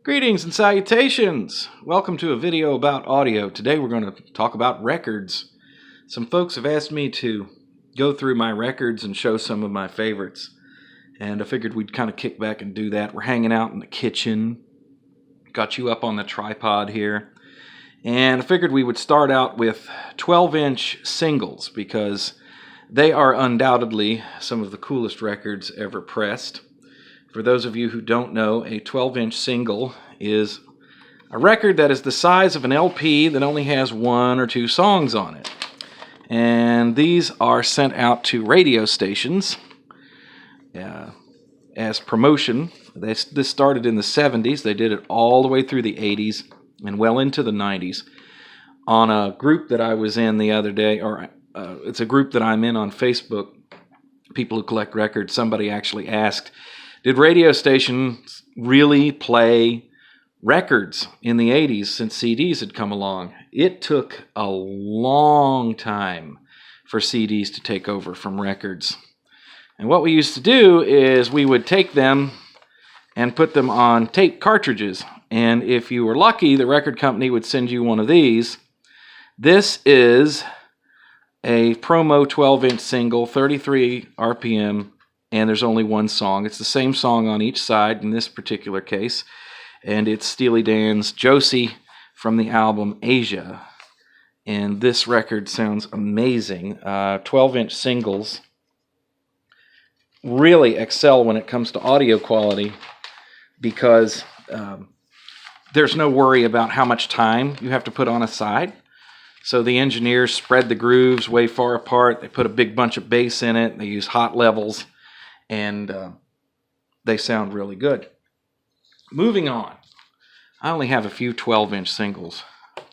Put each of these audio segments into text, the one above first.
Greetings and salutations! Welcome to a video about audio. Today we're going to talk about records. Some folks have asked me to go through my records and show some of my favorites. And I figured we'd kind of kick back and do that. We're hanging out in the kitchen. Got you up on the tripod here. And I figured we would start out with 12-inch singles because they are undoubtedly some of the coolest records ever pressed. For those of you who don't know, a 12-inch single is a record that is the size of an LP that only has one or two songs on it. And these are sent out to radio stations as promotion. This started in the 70s. They did it all the way through the 80s and well into the 90s. On a group that I was in the other day, it's a group that I'm in on Facebook, people who collect records, somebody actually asked, did radio stations really play records in the 80s since CDs had come along? It took a long time for CDs to take over from records. And what we used to do is we would take them and put them on tape cartridges. And if you were lucky, the record company would send you one of these. This is a promo 12-inch single, 33 RPM, and there's only one song. It's the same song on each side in this particular case, and it's Steely Dan's Josie from the album Asia. And this record sounds amazing. 12-inch singles really excel when it comes to audio quality because there's no worry about how much time you have to put on a side. So the engineers spread the grooves way far apart. They put a big bunch of bass in it. They use hot levels. And they sound really good. Moving on. I only have a few 12-inch singles.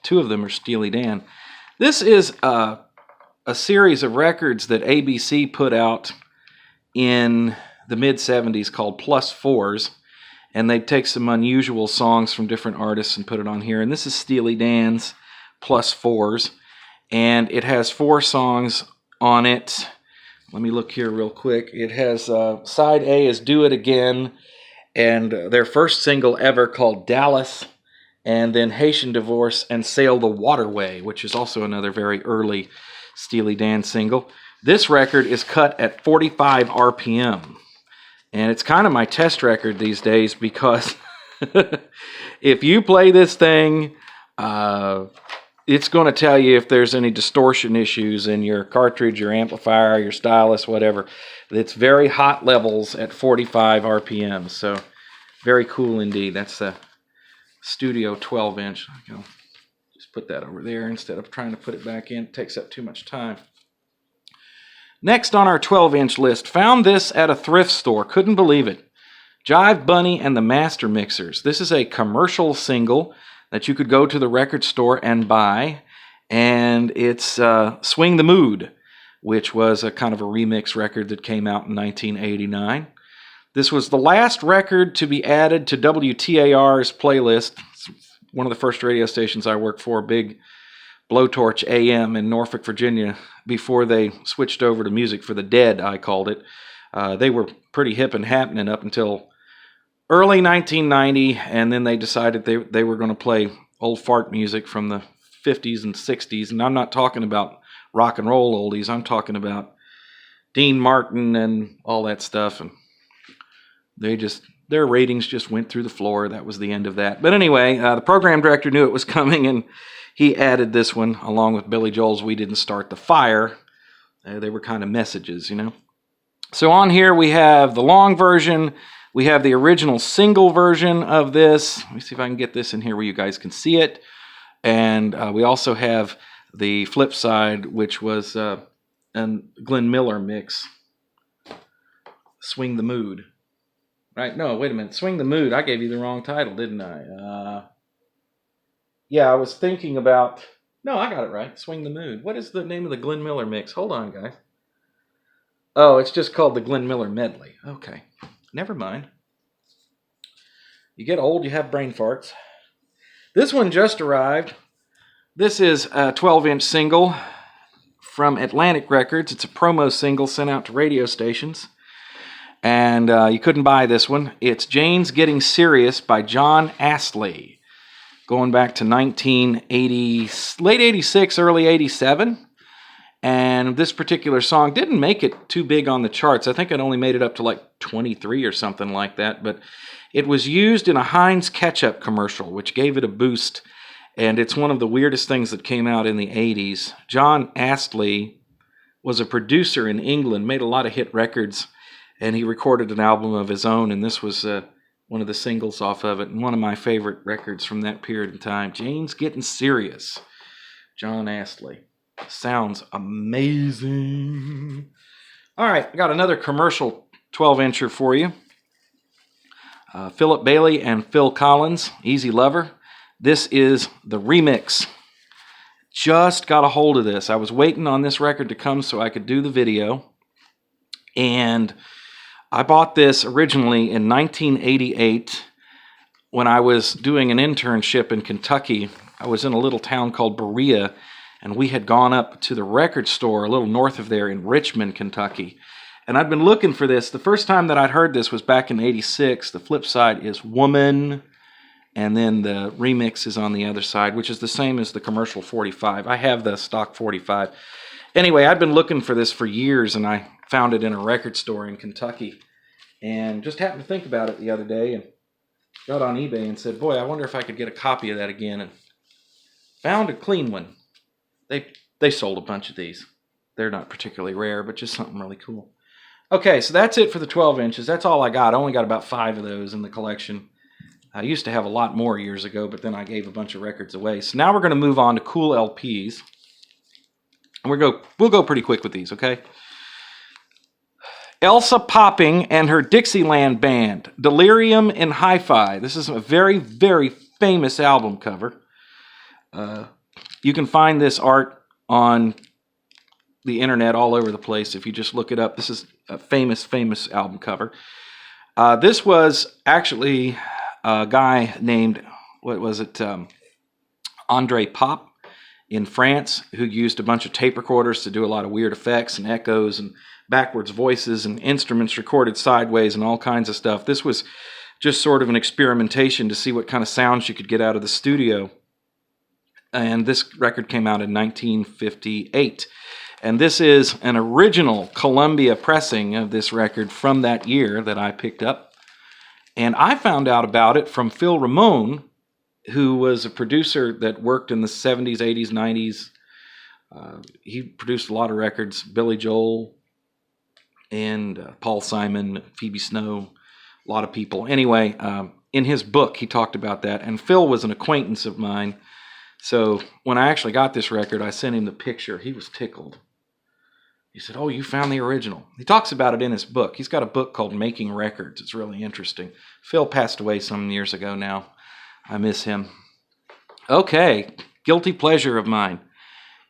Two of them are Steely Dan. This is a series of records that ABC put out in the mid-70s called Plus Fours. And they take some unusual songs from different artists and put it on here. And this is Steely Dan's Plus Fours. And it has 4 songs on it. Let me look here real quick. It has side A is Do It Again, and their first single ever called Dallas, and then Haitian Divorce and Sail the Waterway, which is also another very early Steely Dan single. This record is cut at 45 RPM, and it's kind of my test record these days because if you play this thing, it's going to tell you if there's any distortion issues in your cartridge, your amplifier, your stylus, whatever. It's very hot levels at 45 RPM, so very cool indeed. That's the Studio 12-inch. I'll just put that over there instead of trying to put it back in. It takes up too much time. Next on our 12-inch list, found this at a thrift store. Couldn't believe it. Jive, Bunny, and the Master Mixers. This is a commercial single that you could go to the record store and buy, and it's Swing the Mood, which was a kind of a remix record that came out in 1989. This was the last record to be added to WTAR's playlist. It's one of the first radio stations I worked for, big blowtorch AM in Norfolk, Virginia, before they switched over to Music for the Dead, I called it. They were pretty hip and happening up until early 1990, and then they decided they were going to play old fart music from the 50s and 60s. And I'm not talking about rock and roll oldies. I'm talking about Dean Martin and all that stuff. And their ratings just went through the floor. That was the end of that. But anyway, the program director knew it was coming, and he added this one along with Billy Joel's We Didn't Start the Fire. They were kind of messages, you know. So on here we have the long version. We have the original single version of this. Let me see if I can get this in here where you guys can see it. And we also have the flip side, which was a Glenn Miller mix. Swing the Mood. Right? No, wait a minute. Swing the Mood. I gave you the wrong title, didn't I? Yeah, I was thinking about... No, I got it right. Swing the Mood. What is the name of the Glenn Miller mix? Hold on, guys. Oh, it's just called the Glenn Miller Medley. Okay. Never mind. You get old, you have brain farts. This one just arrived. This is a 12-inch single from Atlantic Records. It's a promo single sent out to radio stations. And you couldn't buy this one. It's Jane's Getting Serious by John Astley, going back to 1980, late 86, early 87. And this particular song didn't make it too big on the charts. I think it only made it up to like 23 or something like that. But it was used in a Heinz ketchup commercial, which gave it a boost. And it's one of the weirdest things that came out in the 80s. John Astley was a producer in England, made a lot of hit records, and he recorded an album of his own, and this was one of the singles off of it, and one of my favorite records from that period of time. Jane's Getting Serious, John Astley. Sounds amazing. All right, I got another commercial 12-incher for you. Philip Bailey and Phil Collins, Easy Lover. This is the remix. Just got a hold of this. I was waiting on this record to come so I could do the video. And I bought this originally in 1988 when I was doing an internship in Kentucky. I was in a little town called Berea, and we had gone up to the record store a little north of there in Richmond, Kentucky. And I'd been looking for this. The first time that I'd heard this was back in 86. The flip side is Woman. And then the remix is on the other side, which is the same as the commercial 45. I have the stock 45. Anyway, I'd been looking for this for years, and I found it in a record store in Kentucky. And just happened to think about it the other day, and got on eBay and said, boy, I wonder if I could get a copy of that again. And found a clean one. They sold a bunch of these. They're not particularly rare, but just something really cool. Okay, so that's it for the 12 inches. That's all I got. I only got about 5 of those in the collection. I used to have a lot more years ago, but then I gave a bunch of records away. So now we're going to move on to cool LPs. And we'll go pretty quick with these, okay? Elsa Popping and her Dixieland band, Delirium in Hi-Fi. This is a very, very famous album cover. You can find this art on the internet all over the place if you just look it up. This is a famous, famous album cover. This was actually a guy named, Andre Pop in France, who used a bunch of tape recorders to do a lot of weird effects and echoes and backwards voices and instruments recorded sideways and all kinds of stuff. This was just sort of an experimentation to see what kind of sounds you could get out of the studio. And this record came out in 1958. And this is an original Columbia pressing of this record from that year that I picked up. And I found out about it from Phil Ramone, who was a producer that worked in the 70s, 80s, 90s. He produced a lot of records, Billy Joel and Paul Simon, Phoebe Snow, a lot of people. Anyway, in his book, he talked about that. And Phil was an acquaintance of mine. So when I actually got this record, I sent him the picture. He was tickled. He said, oh, you found the original. He talks about it in his book. He's got a book called Making Records. It's really interesting. Phil passed away some years ago now. I miss him. Okay, guilty pleasure of mine.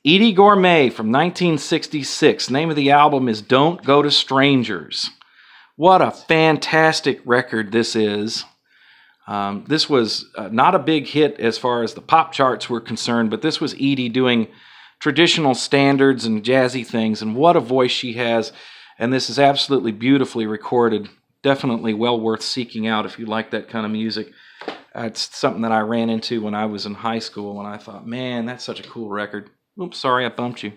Edie Gourmet from 1966. Name of the album is Don't Go to Strangers. What a fantastic record this is. This was not a big hit as far as the pop charts were concerned, but this was Edie doing traditional standards and jazzy things, and what a voice she has. And this is absolutely beautifully recorded. Definitely well worth seeking out if you like that kind of music. It's something that I ran into when I was in high school, and I thought, man, that's such a cool record. Oops, sorry, I bumped you.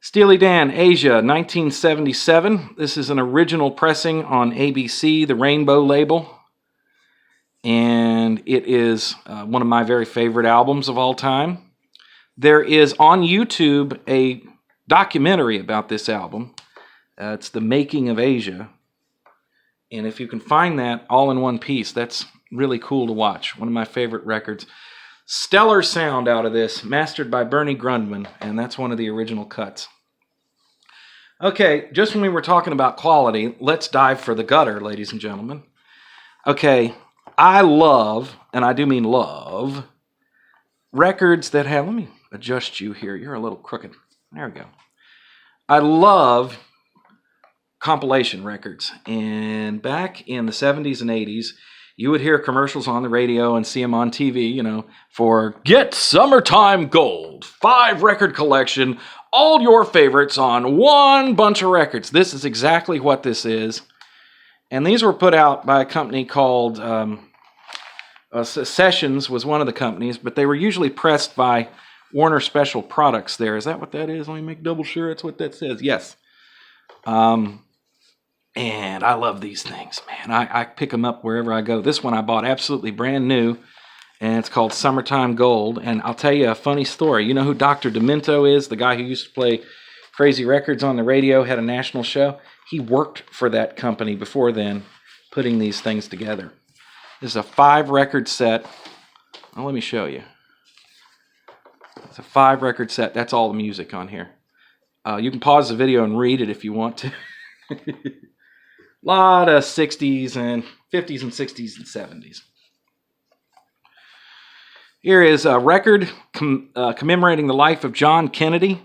Steely Dan Asia, 1977. This is an original pressing on ABC, the Rainbow label. And it is one of my very favorite albums of all time. There is on YouTube a documentary about this album. It's The Making of Asia. And if you can find that all in one piece, that's really cool to watch. One of my favorite records. Stellar sound out of this, mastered by Bernie Grundman, and that's one of the original cuts. Okay, just when we were talking about quality, let's dive for the gutter, ladies and gentlemen. Okay, I love, and I do mean love, records that have, let me adjust you here. You're a little crooked. There we go. I love compilation records. And back in the 70s and 80s, you would hear commercials on the radio and see them on TV, for Get Summertime Gold, 5-record collection, all your favorites on one bunch of records. This is exactly what this is. And these were put out by a company called Sessions was one of the companies, but they were usually pressed by Warner Special Products there. Is that what that is? Let me make double sure that's what that says. Yes. And I love these things, man. I pick them up wherever I go. This one I bought absolutely brand new, and it's called Summertime Gold. And I'll tell you a funny story. You know who Dr. Demento is? The guy who used to play Crazy Records on the radio, had a national show. He worked for that company before then, putting these things together. This is a 5-record set. Well, let me show you. It's a 5-record set. That's all the music on here. You can pause the video and read it if you want to. Lot of 60s and 50s and 60s and 70s. Here is a record commemorating the life of John Kennedy.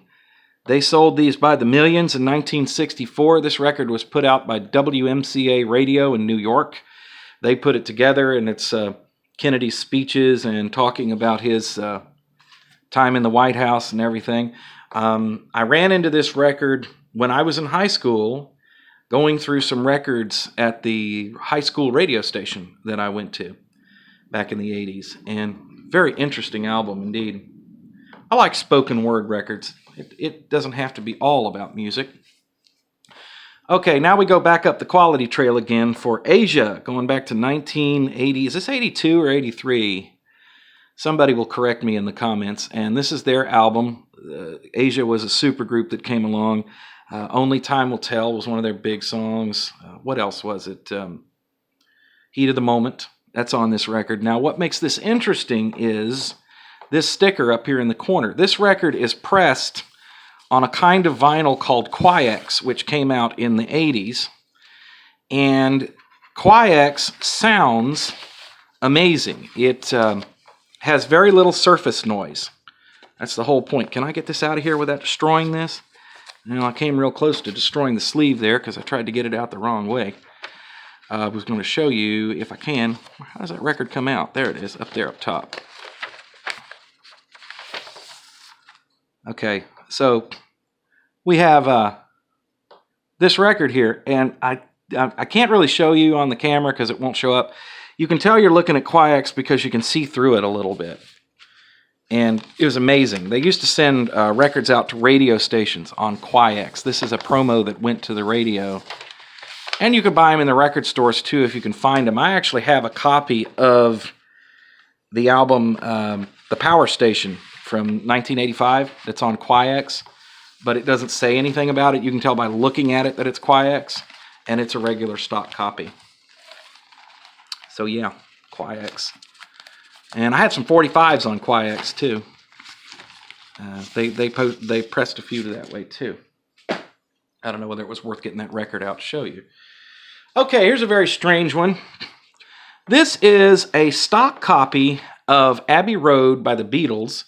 They sold these by the millions in 1964. This record was put out by WMCA Radio in New York. They put it together, and it's Kennedy's speeches and talking about his time in the White House and everything. I ran into this record when I was in high school, going through some records at the high school radio station that I went to back in the 80s. And very interesting album indeed. I like spoken word records. It doesn't have to be all about music. Okay, now we go back up the quality trail again for Asia, going back to 1980. Is this 82 or 83? Somebody will correct me in the comments. And this is their album. Asia was a supergroup that came along. Only Time Will Tell was one of their big songs. What else was it? Heat of the Moment. That's on this record. Now, what makes this interesting is this sticker up here in the corner. This record is pressed on a kind of vinyl called Quiex, which came out in the 80s. And Quiex sounds amazing. It has very little surface noise. That's the whole point. Can I get this out of here without destroying this? Now, I came real close to destroying the sleeve there because I tried to get it out the wrong way. I was going to show you, if I can, how does that record come out? There it is, up there up top. Okay, so we have this record here, and I can't really show you on the camera because it won't show up. You can tell you're looking at Quiex because you can see through it a little bit. And it was amazing. They used to send records out to radio stations on Quiex. This is a promo that went to the radio. And you could buy them in the record stores too if you can find them. I actually have a copy of the album The Power Station from 1985 that's on Quiex, but it doesn't say anything about it. You can tell by looking at it that it's Quiex, and it's a regular stock copy. So yeah, Quiex. And I had some 45s on Quiex too. They pressed a few to that way too. I don't know whether it was worth getting that record out to show you. Okay, here's a very strange one. This is a stock copy of Abbey Road by the Beatles.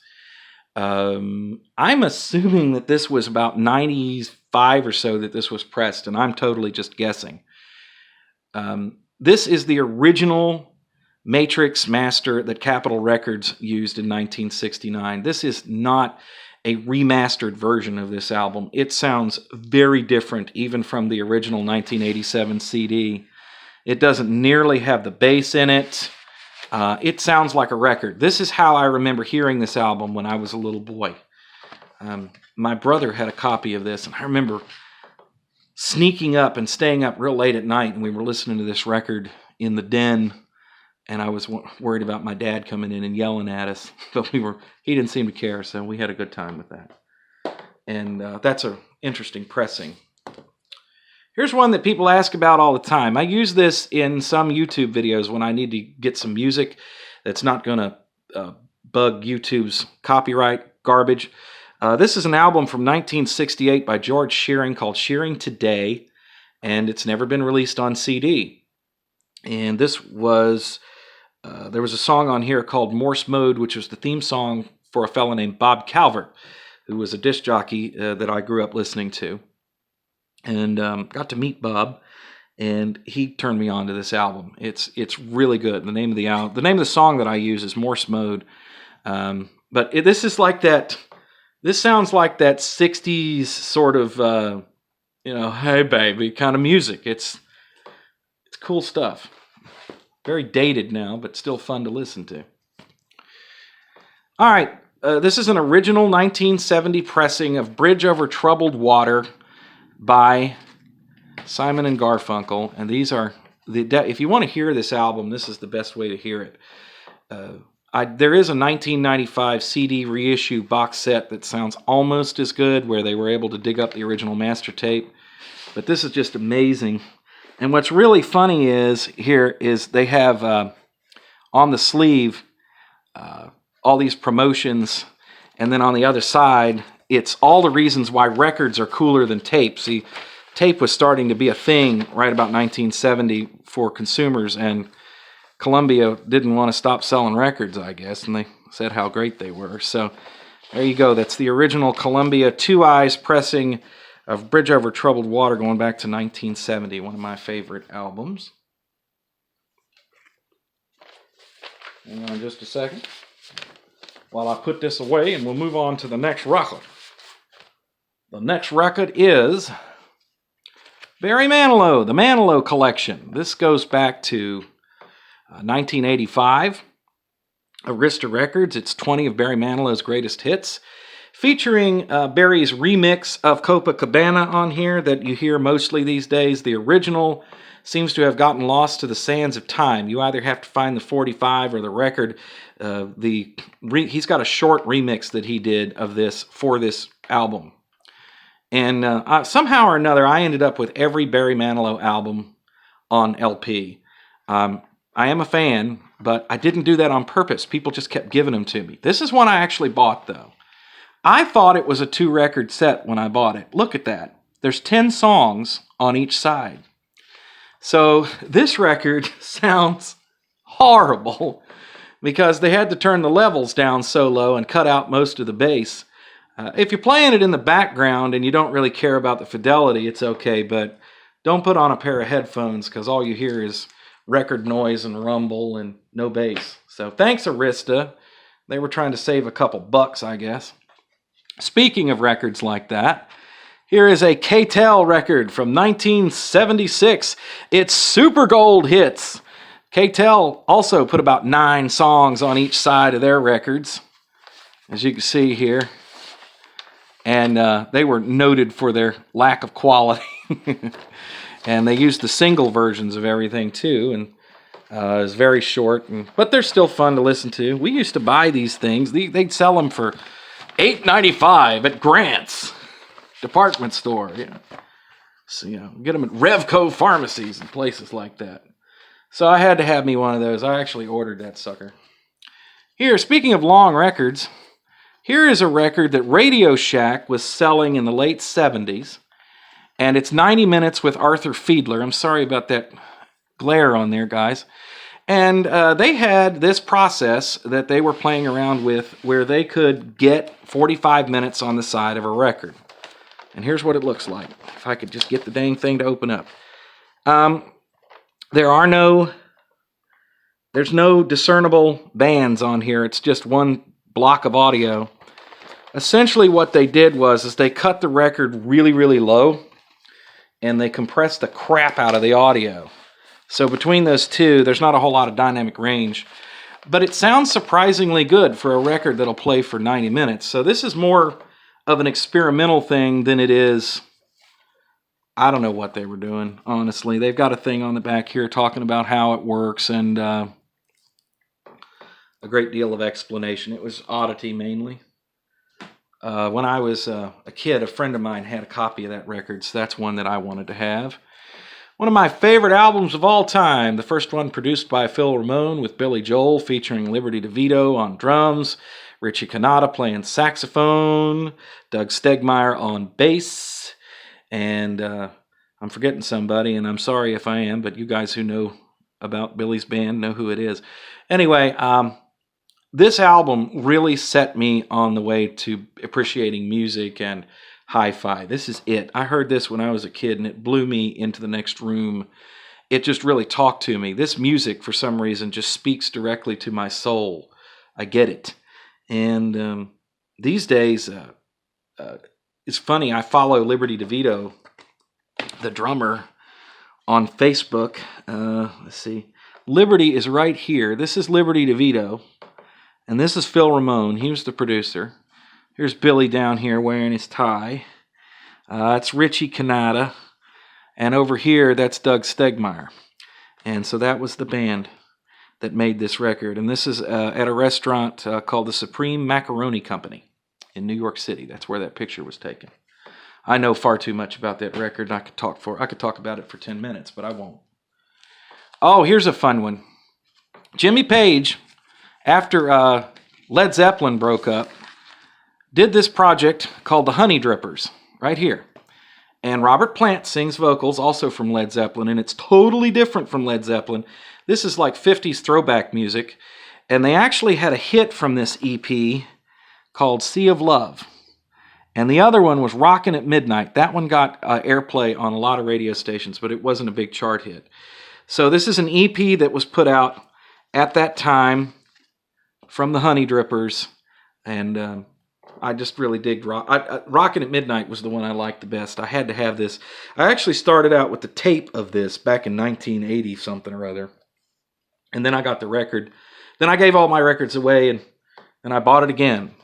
I'm assuming that this was about 95 or so that this was pressed, and I'm totally just guessing. This is the original Matrix master that Capitol Records used in 1969. This is not a remastered version of this album. It sounds very different even from the original 1987 CD. It doesn't nearly have the bass in it. It sounds like a record. This is how I remember hearing this album when I was a little boy. My brother had a copy of this, and I remember sneaking up and staying up real late at night, and we were listening to this record in the den. And I was worried about my dad coming in and yelling at us, but he didn't seem to care, so we had a good time with that. And that's an interesting pressing. Here's one that people ask about all the time. I use this in some YouTube videos when I need to get some music that's not going to bug YouTube's copyright garbage. This is an album from 1968 by George Shearing called Shearing Today, and it's never been released on CD. And this was... there was a song on here called Morse Mode, which was the theme song for a fellow named Bob Calvert, who was a disc jockey that I grew up listening to. And got to meet Bob, and he turned me on to this album. It's really good. The name of the song that I use is Morse Mode. But this is like that. This sounds like that 60s sort of, hey baby kind of music. It's cool stuff. Very dated now, but still fun to listen to. All right, this is an original 1970 pressing of Bridge Over Troubled Water by Simon and Garfunkel. And these are, if you want to hear this album, this is the best way to hear it. There is a 1995 CD reissue box set that sounds almost as good, where they were able to dig up the original master tape. But this is just amazing. And what's really funny is they have on the sleeve all these promotions, and then on the other side, it's all the reasons why records are cooler than tape. See, tape was starting to be a thing right about 1970 for consumers, and Columbia didn't want to stop selling records, I guess, and they said how great they were. So there you go. That's the original Columbia Two Eyes pressing of Bridge Over Troubled Water going back to 1970, one of my favorite albums. Hang on just a second while I put this away, and we'll move on to the next record. The next record is Barry Manilow, the Manilow Collection. This goes back to 1985. Arista Records. It's 20 of Barry Manilow's greatest hits, featuring Barry's remix of Copacabana on here that you hear mostly these days. The original seems to have gotten lost to the sands of time. You either have to find the 45 or the record. He's got a short remix that he did of this for this album. And somehow or another, I ended up with every Barry Manilow album on LP. I am a fan, but I didn't do that on purpose. People just kept giving them to me. This is one I actually bought, though. I thought it was a 2-record set when I bought it. Look at that. There's 10 songs on each side. So this record sounds horrible because they had to turn the levels down so low and cut out most of the bass. If you're playing it in the background and you don't really care about the fidelity, it's okay, but don't put on a pair of headphones because all you hear is record noise and rumble and no bass. So thanks, Arista. They were trying to save a couple bucks, I guess. Speaking of records like that, here is a K-Tel record from 1976. It's Super Gold Hits. K-Tel also put about 9 songs on each side of their records, as you can see here. And they were noted for their lack of quality. And they used the single versions of everything, too. And it was very short, but they're still fun to listen to. We used to buy these things. They'd sell them for $8.95 at Grant's department store. Yeah. So, get them at Revco pharmacies and places like that. So I had to have me one of those. I actually ordered that sucker. Here, speaking of long records, here is a record that Radio Shack was selling in the late 70s. And it's 90 minutes with Arthur Fiedler. I'm sorry about that glare on there, guys. And they had this process that they were playing around with where they could get 45 minutes on the side of a record. And here's what it looks like. If I could just get the dang thing to open up. There's no discernible bands on here. It's just one block of audio. Essentially what they did was they cut the record really, really low, and they compressed the crap out of the audio. So between those two, there's not a whole lot of dynamic range. But it sounds surprisingly good for a record that'll play for 90 minutes. So this is more of an experimental thing than it is. I don't know what they were doing, honestly. They've got a thing on the back here talking about how it works and a great deal of explanation. It was oddity mainly. When I was a kid, a friend of mine had a copy of that record, so that's one that I wanted to have. One of my favorite albums of all time, the first one produced by Phil Ramone with Billy Joel, featuring Liberty DeVito on drums, Richie Cannata playing saxophone, Doug Stegmeyer on bass, and I'm forgetting somebody, and I'm sorry if I am, but you guys who know about Billy's band know who it is. Anyway, this album really set me on the way to appreciating music and hi-fi. This is it. I heard this when I was a kid, and it blew me into the next room. It just really talked to me. This music, for some reason, just speaks directly to my soul. I get it. And these days, it's funny, I follow Liberty DeVito, the drummer, on Facebook. Let's see. Liberty is right here. This is Liberty DeVito. And this is Phil Ramone. He was the producer. Here's Billy down here wearing his tie. That's Richie Canada. And over here, that's Doug Stegmeyer. And so that was the band that made this record. And this is at a restaurant called the Supreme Macaroni Company in New York City. That's where that picture was taken. I know far too much about that record. I could talk about it for 10 minutes, but I won't. Oh, here's a fun one. Jimmy Page, after Led Zeppelin broke up, did this project called the Honey Drippers, right here. And Robert Plant sings vocals, also from Led Zeppelin, and it's totally different from Led Zeppelin. This is like 50s throwback music, and they actually had a hit from this EP called Sea of Love. And the other one was Rockin' at Midnight. That one got airplay on a lot of radio stations, but it wasn't a big chart hit. So this is an EP that was put out at that time from the Honey Drippers, and I just really dig Rockin' at Midnight was the one I liked the best. I had to have this. I actually started out with the tape of this back in 1980 something or other, and then I got the record. Then I gave all my records away, and I bought it again.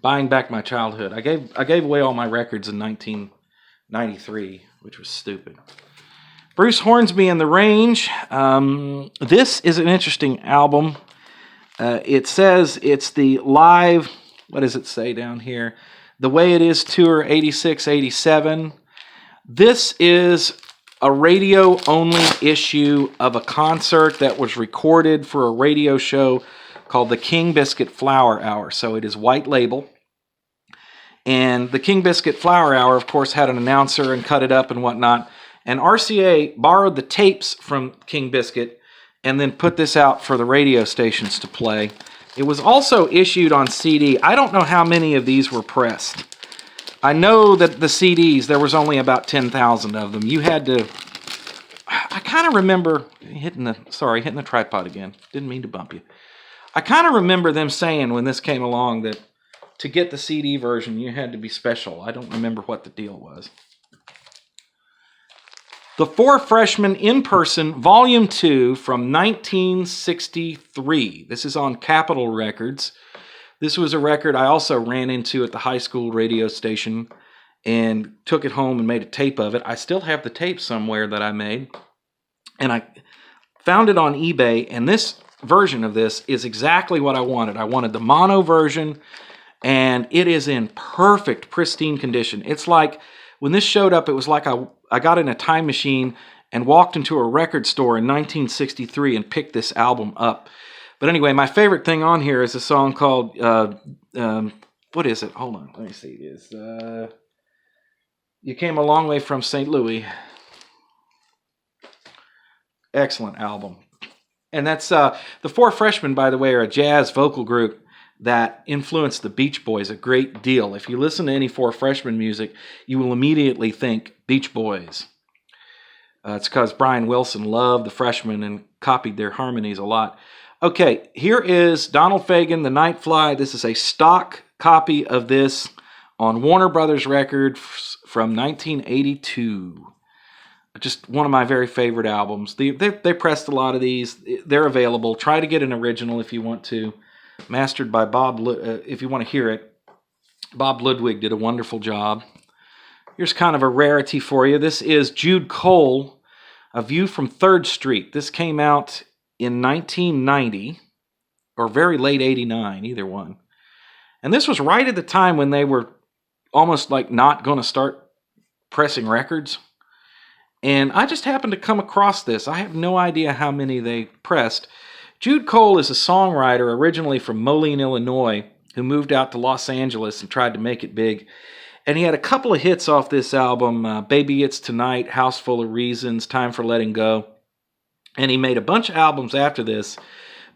Buying back my childhood. I gave away all my records in 1993, which was stupid. Bruce Hornsby and the Range. This is an interesting album. It says it's the live, what does it say down here? The Way It Is Tour 86-87. This is a radio-only issue of a concert that was recorded for a radio show called the King Biscuit Flower Hour. So it is white label. And the King Biscuit Flower Hour, of course, had an announcer and cut it up and whatnot. And RCA borrowed the tapes from King Biscuit and then put this out for the radio stations to play. It was also issued on CD. I don't know how many of these were pressed. I know that the CDs, there was only about 10,000 of them. You had to... I kind of remember hitting the tripod again. Didn't mean to bump you. I kind of remember them saying when this came along that to get the CD version, you had to be special. I don't remember what the deal was. The Four Freshmen in Person, Volume 2 from 1963. This is on Capitol Records. This was a record I also ran into at the high school radio station and took it home and made a tape of it. I still have the tape somewhere that I made. And I found it on eBay, and this version of this is exactly what I wanted. I wanted the mono version, and it is in perfect, pristine condition. It's like, when this showed up, it was like I got in a time machine and walked into a record store in 1963 and picked this album up. But anyway, my favorite thing on here is a song called, what is it? Hold on, let me see. It's You Came a Long Way from St. Louis. Excellent album. And that's, the Four Freshmen, by the way, are a jazz vocal group that influenced the Beach Boys a great deal. If you listen to any Four Freshmen music, you will immediately think Beach Boys. It's because Brian Wilson loved the Freshmen and copied their harmonies a lot. Okay, here is Donald Fagan, The Night Fly. This is a stock copy of this on Warner Brothers Records from 1982. Just one of my very favorite albums. They pressed a lot of these. They're available. Try to get an original if you want to. Mastered by Bob, if you want to hear it. Bob Ludwig did a wonderful job. Here's kind of a rarity for you. This is Jude Cole, A View from 3rd Street. This came out in 1990, or very late 89, either one. And this was right at the time when they were almost like not going to start pressing records. And I just happened to come across this. I have no idea how many they pressed. Jude Cole is a songwriter originally from Moline, Illinois, who moved out to Los Angeles and tried to make it big. And he had a couple of hits off this album, Baby It's Tonight, House Full of Reasons, Time for Letting Go. And he made a bunch of albums after this,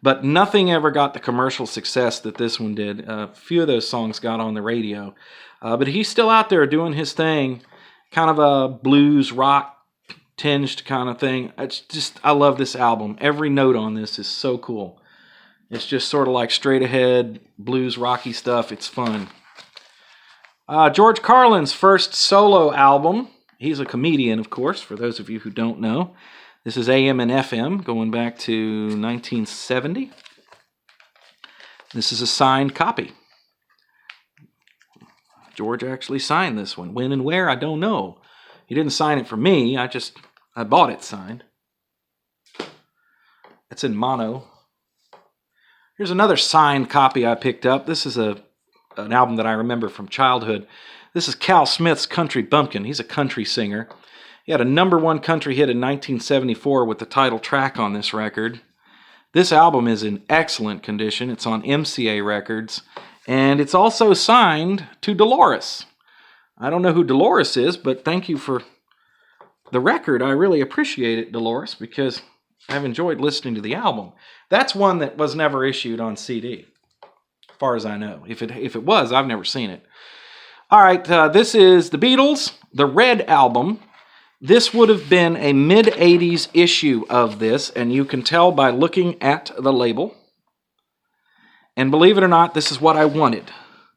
but nothing ever got the commercial success that this one did. A few of those songs got on the radio. But he's still out there doing his thing, kind of a blues rock tinged kind of thing. It's just, I love this album. Every note on this is so cool. It's just sort of like straight ahead blues rocky stuff. It's fun. George Carlin's first solo album He's a comedian, of course, for those of you who don't know. This is AM and FM, going back to 1970. This is a signed copy. George actually signed this one. When and where, I don't know. He didn't sign it for me. I bought it signed. It's in mono. Here's another signed copy I picked up. This is an album that I remember from childhood. This is Cal Smith's Country Bumpkin. He's a country singer. He had a #1 country hit in 1974 with the title track on this record. This album is in excellent condition. It's on MCA Records. And it's also signed to Dolores. I don't know who Dolores is, but thank you for the record. I really appreciate it, Dolores, because I've enjoyed listening to the album. That's one that was never issued on CD, as far as I know. If it was, I've never seen it. All right, this is the Beatles, the Red Album. This would have been a mid-'80s issue of this, and you can tell by looking at the label. And believe it or not, this is what I wanted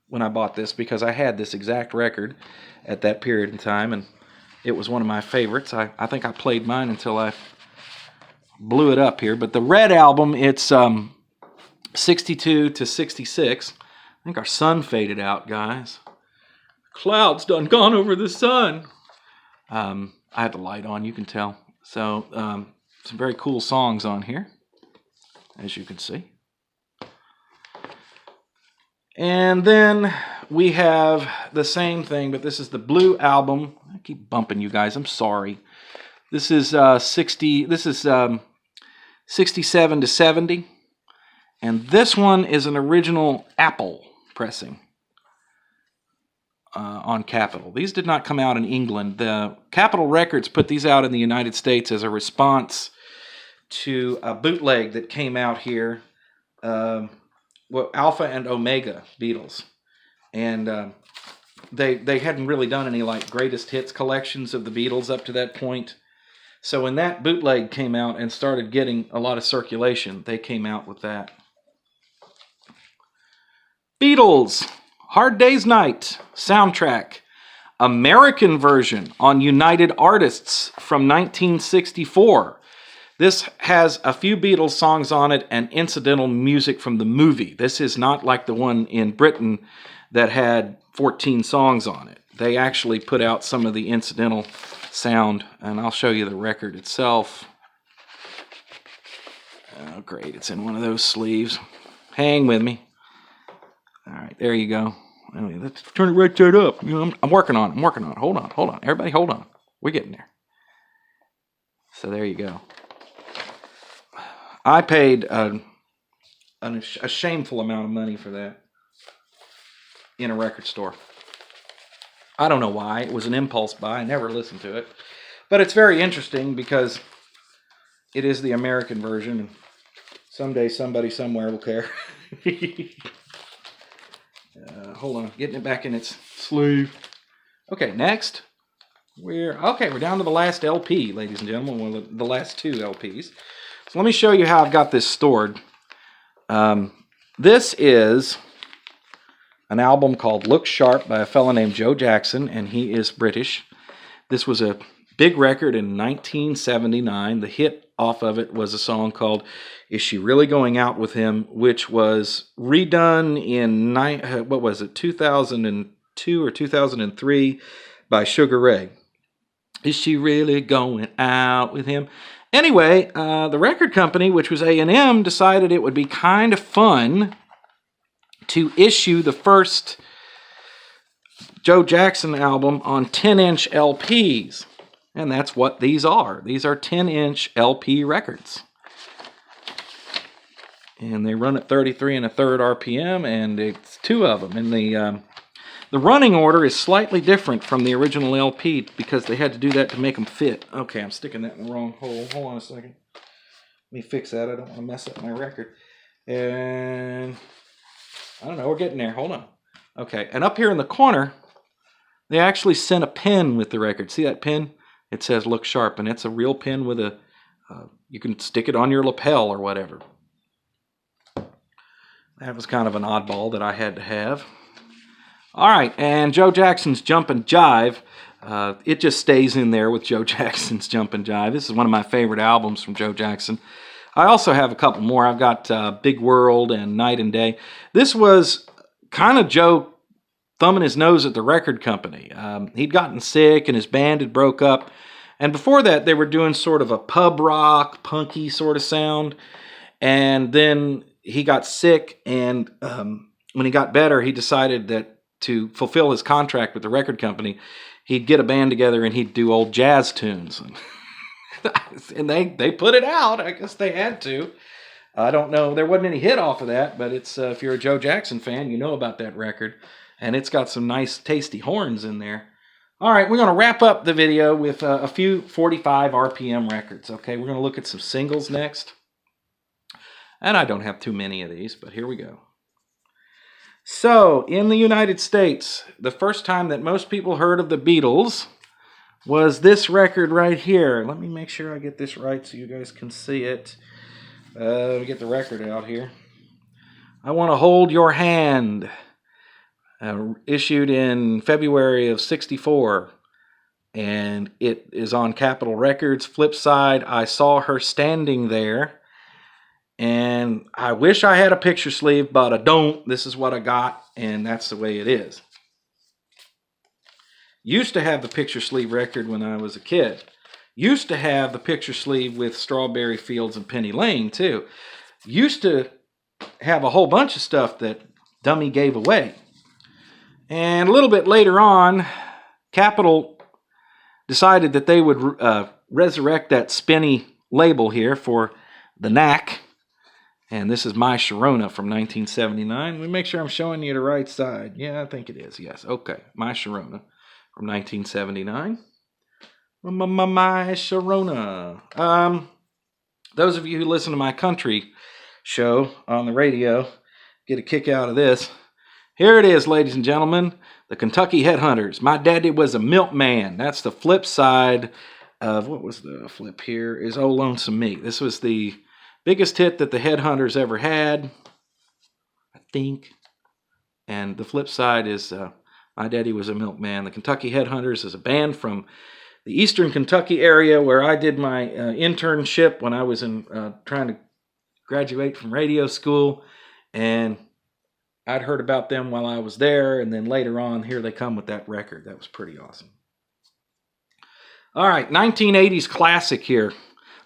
when I bought this, because I had this exact record at that period in time, and it was one of my favorites. I think I played mine until I blew it up here. But the Red Album, it's 62 to 66. I think our sun faded out, guys. Clouds done gone over the sun. I had the light on, you can tell. So, some very cool songs on here, as you can see. And then we have the same thing, but this is the Blue Album. I keep bumping you guys, I'm sorry. This is 67 to 70. And this one is an original Apple pressing. On Capitol. These did not come out in England. The Capitol Records put these out in the United States as a response to a bootleg that came out here, Alpha and Omega Beatles. And they hadn't really done any like greatest hits collections of the Beatles up to that point. So when that bootleg came out and started getting a lot of circulation, they came out with that. Beatles, Hard Day's Night soundtrack, American version on United Artists from 1964. This has a few Beatles songs on it and incidental music from the movie. This is not like the one in Britain that had 14 songs on it. They actually put out some of the incidental sound, and I'll show you the record itself. Oh, great. It's in one of those sleeves. Hang with me. All right, there you go. Let's turn it right side up. You know, I'm working on it. Hold on. Everybody, hold on. We're getting there. So there you go. I paid a shameful amount of money for that in a record store. I don't know why. It was an impulse buy. I never listened to it. But it's very interesting because it is the American version, and someday somebody somewhere will care. Hold on, getting it back in its sleeve. Okay, next. We're down to the last LP, ladies and gentlemen, one of the last two LPs. So let me show you how I've got this stored. This is an album called Look Sharp by a fellow named Joe Jackson, and he is British. This was a big record in 1979. The hit off of it was a song called Is She Really Going Out With Him, which was redone in 2002 or 2003 by Sugar Ray. Is she really going out with him? Anyway, the record company, which was A&M, decided it would be kind of fun to issue the first Joe Jackson album on 10-inch LPs. And that's what these are. These are 10-inch LP records. And they run at 33 1/3 RPM, and it's two of them. And the running order is slightly different from the original LP because they had to do that to make them fit. Okay, I'm sticking that in the wrong hole. Hold on a second. Let me fix that. I don't want to mess up my record. And I don't know. We're getting there. Hold on. Okay, and up here in the corner, they actually sent a pen with the record. See that pen? It says Look Sharp, and it's a real pen with a, you can stick it on your lapel or whatever. That was kind of an oddball that I had to have. All right, and Joe Jackson's Jumpin' Jive. It just stays in there with Joe Jackson's Jumpin' Jive. This is one of my favorite albums from Joe Jackson. I also have a couple more. I've got Big World and Night and Day. This was kind of Joe thumbing his nose at the record company. He'd gotten sick and his band had broke up. And before that, they were doing sort of a pub rock, punky sort of sound. And then he got sick, and when he got better, he decided that to fulfill his contract with the record company, he'd get a band together and he'd do old jazz tunes. And they put it out. I guess they had to. I don't know. There wasn't any hit off of that, but it's if you're a Joe Jackson fan, you know about that record. And it's got some nice, tasty horns in there. All right, we're going to wrap up the video with a few 45 RPM records. Okay, we're going to look at some singles next. And I don't have too many of these, but here we go. So, in the United States, the first time that most people heard of the Beatles was this record right here. Let me make sure I get this right so you guys can see it. Let me get the record out here. I Want to Hold Your Hand, issued in February of '64, and it is on Capitol Records. Flip side, I Saw Her Standing There, and I wish I had a picture sleeve, but I don't. This is what I got, and that's the way it is. Used to have the picture sleeve record when I was a kid. Used to have the picture sleeve with Strawberry Fields and Penny Lane, too. Used to have a whole bunch of stuff that Dummy gave away. And a little bit later on, Capitol decided that they would resurrect that spinny label here for the Knack. And this is My Sharona from 1979. Let me make sure I'm showing you the right side. Yeah, I think it is. Yes. Okay. My Sharona from 1979. My Sharona. Those of you who listen to my country show on the radio get a kick out of this. Here it is, ladies and gentlemen. The Kentucky Headhunters. My Daddy Was a Milkman. That's the flip side of, what was the flip here? Is Oh Lonesome Me. This was the biggest hit that the Headhunters ever had, I think. And the flip side is My Daddy Was a Milkman. The Kentucky Headhunters is a band from the eastern Kentucky area where I did my internship when I was in trying to graduate from radio school. And I'd heard about them while I was there. And then later on, here they come with that record. That was pretty awesome. All right, 1980s classic here.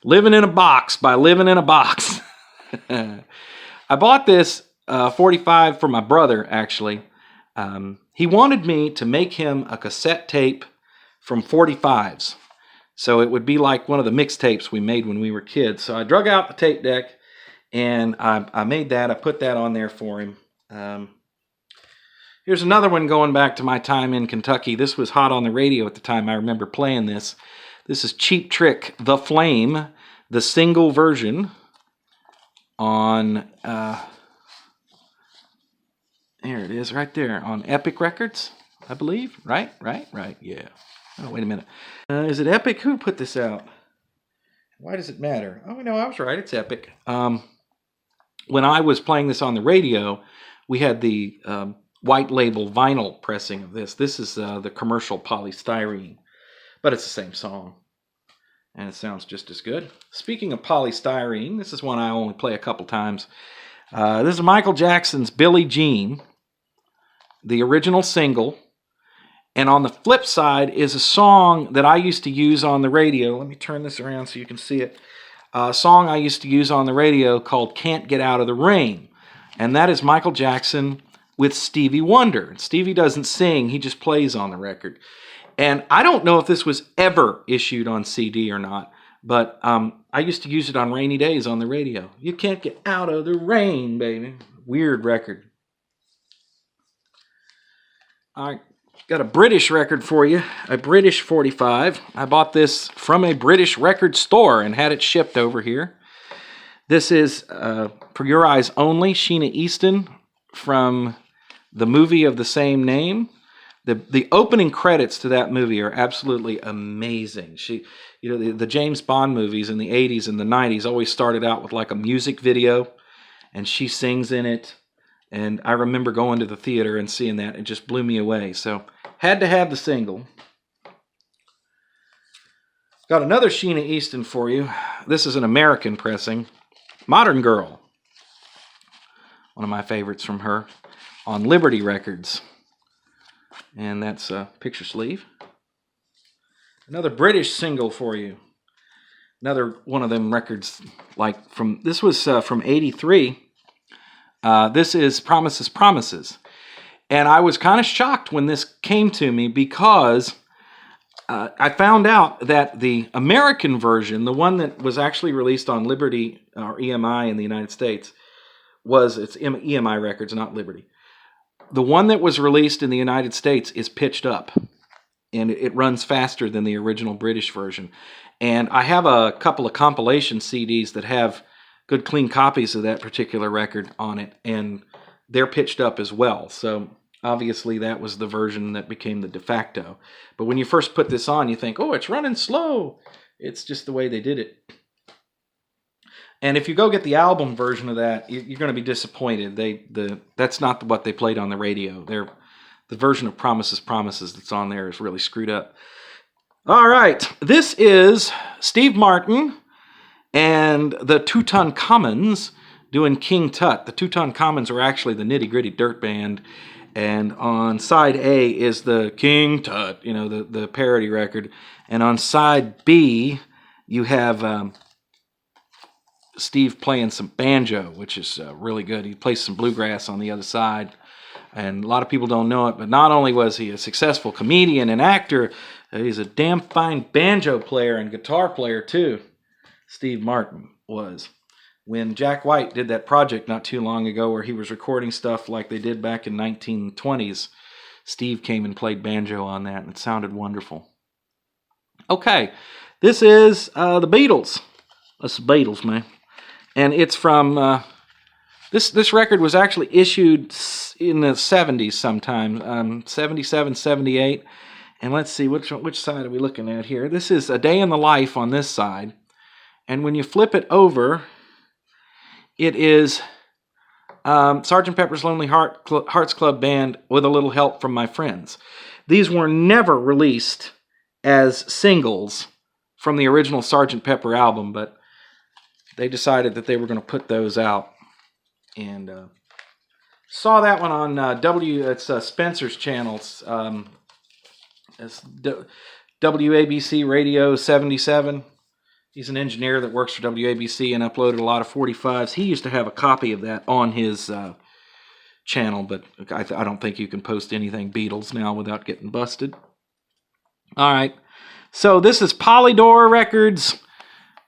Living in a Box by Living in a Box. I bought this 45 for my brother, actually. He wanted me to make him a cassette tape from 45s. So it would be like one of the mixtapes we made when we were kids. So I drug out the tape deck and I made that. I put that on there for him. Here's another one going back to my time in Kentucky. This was hot on the radio at the time. I remember playing this. This is Cheap Trick, The Flame, the single version on, there it is right there, on Epic Records, I believe. Right, yeah. Oh, wait a minute. Is it Epic? Who put this out? Why does it matter? Oh, no, I was right. It's Epic. When I was playing this on the radio, we had the white label vinyl pressing of this. This is the commercial polystyrene, but it's the same song, and it sounds just as good. Speaking of polystyrene, this is one I only play a couple times. This is Michael Jackson's Billie Jean, the original single. And on the flip side is a song that I used to use on the radio. Let me turn this around so you can see it. A song I used to use on the radio called Can't Get Out of the Rain. And that is Michael Jackson with Stevie Wonder. Stevie doesn't sing, he just plays on the record. And I don't know if this was ever issued on CD or not, but I used to use it on rainy days on the radio. You can't get out of the rain, baby. Weird record. All right. Got a British record for you, a British 45. I bought this from a British record store and had it shipped over here. This is For Your Eyes Only, Sheena Easton from the movie of the same name. The opening credits to that movie are absolutely amazing. The James Bond movies in the 80s and the 90s always started out with like a music video, and she sings in it. And I remember going to the theater and seeing that. It just blew me away. So, had to have the single. Got another Sheena Easton for you. This is an American pressing. Modern Girl. One of my favorites from her. On Liberty Records. And that's a picture sleeve. Another British single for you. Another one of them records like from... This was from 83. This is Promises, Promises. And I was kind of shocked when this came to me because... I found out that the American version, the one that was actually released on Liberty or EMI in the United States, it's EMI Records, not Liberty. The one that was released in the United States is pitched up, and it runs faster than the original British version. And I have a couple of compilation CDs that have good clean copies of that particular record on it, and they're pitched up as well. So obviously, that was the version that became the de facto. But when you first put this on, you think, oh, it's running slow. It's just the way they did it. And if you go get the album version of that, you're going to be disappointed. That's not what they played on the radio. The version of Promises, Promises that's on there is really screwed up. All right. This is Steve Martin and the Two-Ton Commons doing King Tut. The Two-Ton Commons are actually the Nitty Gritty Dirt Band. And on side A is the King Tut, the parody record. And on side B, you have Steve playing some banjo, which is really good. He plays some bluegrass on the other side. And a lot of people don't know it, but not only was he a successful comedian and actor, he's a damn fine banjo player and guitar player too. Steve Martin was. When Jack White did that project not too long ago where he was recording stuff like they did back in 1920s, Steve came and played banjo on that, and it sounded wonderful. Okay, this is the Beatles. That's the Beatles, man. And it's from... This record was actually issued in the 70s sometime, 77, 78. And let's see, which side are we looking at here? This is A Day in the Life on this side. And when you flip it over... It is Sgt. Pepper's Lonely Hearts Club Band with a little help from my friends. These were never released as singles from the original Sgt. Pepper album, but they decided that they were going to put those out. And saw that one on it's Spencer's channels. It's WABC Radio 77. He's an engineer that works for WABC and uploaded a lot of 45s. He used to have a copy of that on his channel, but I don't think you can post anything Beatles now without getting busted. All right. So this is Polydor Records,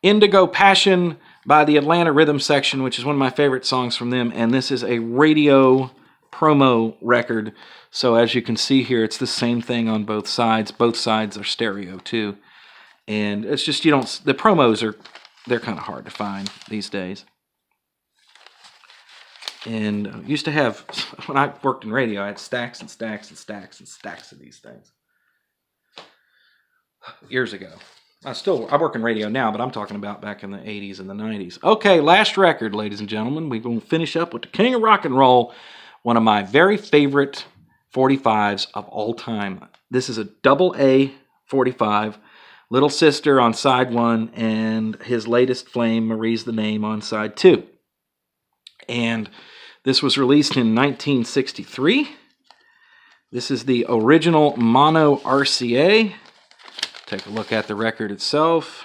Indigo Passion by the Atlanta Rhythm Section, which is one of my favorite songs from them. And this is a radio promo record. So as you can see here, it's the same thing on both sides. Both sides are stereo too. And it's just, the promos they're kind of hard to find these days. And used to have, when I worked in radio, I had stacks and stacks and stacks and stacks of these things. Years ago. I work in radio now, but I'm talking about back in the 80s and the 90s. Okay, last record, ladies and gentlemen. We're going to finish up with the King of Rock and Roll, one of my very favorite 45s of all time. This is a double A 45. Little Sister on side 1, and his latest flame, Marie's the Name, on side 2. And this was released in 1963. This is the original mono RCA. Take a look at the record itself.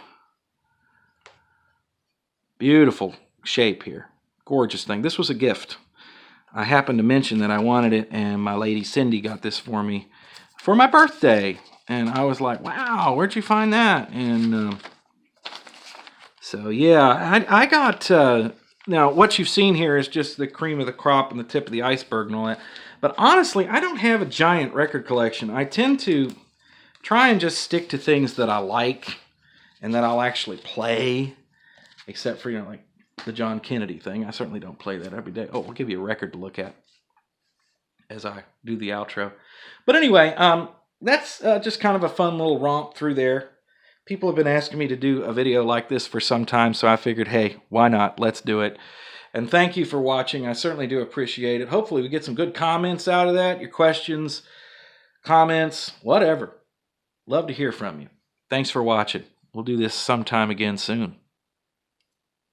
Beautiful shape here. Gorgeous thing. This was a gift. I happened to mention that I wanted it, and my lady Cindy got this for me for my birthday. And I was like, wow, where'd you find that? And so, yeah, I got... now, what you've seen here is just the cream of the crop and the tip of the iceberg and all that. But honestly, I don't have a giant record collection. I tend to try and just stick to things that I like and that I'll actually play. Except for, like the John Kennedy thing. I certainly don't play that every day. Oh, I'll give you a record to look at as I do the outro. But anyway, that's just kind of a fun little romp through there. People have been asking me to do a video like this for some time, so I figured, hey, why not? Let's do it. And thank you for watching. I certainly do appreciate it. Hopefully we get some good comments out of that, your questions, comments, whatever. Love to hear from you. Thanks for watching. We'll do this sometime again soon.